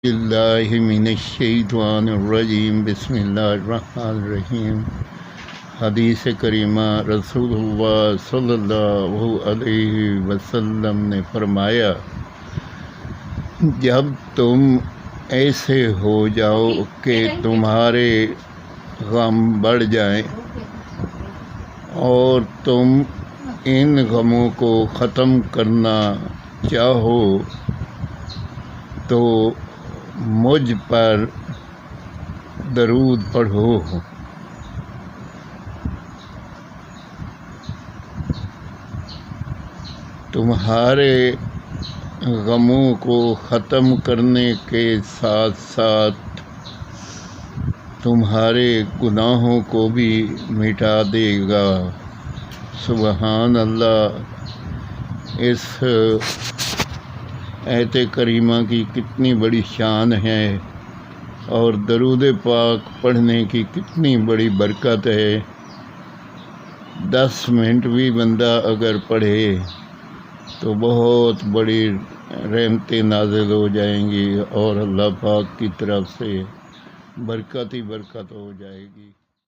اللہ من الشیطان الرجیم بسم اللہ الرحمن الرحیم۔ حدیث کریمہ رسول اللہ صلی اللہ علیہ وسلم نے فرمایا، جب تم ایسے ہو جاؤ کہ تمہارے غم بڑھ جائیں اور تم ان غموں کو ختم کرنا چاہو تو مجھ پر درود پڑھو۔ تمہارے غموں کو ختم کرنے کے ساتھ ساتھ تمہارے گناہوں کو بھی مٹا دے گا۔ سبحان اللہ! اس آیت کریمہ کی کتنی بڑی شان ہے اور درود پاک پڑھنے کی کتنی بڑی برکت ہے۔ 10 منٹ بھی بندہ اگر پڑھے تو بہت بڑی رحمتیں نازل ہو جائیں گی اور اللہ پاک کی طرف سے برکت ہی برکت ہو جائے گی۔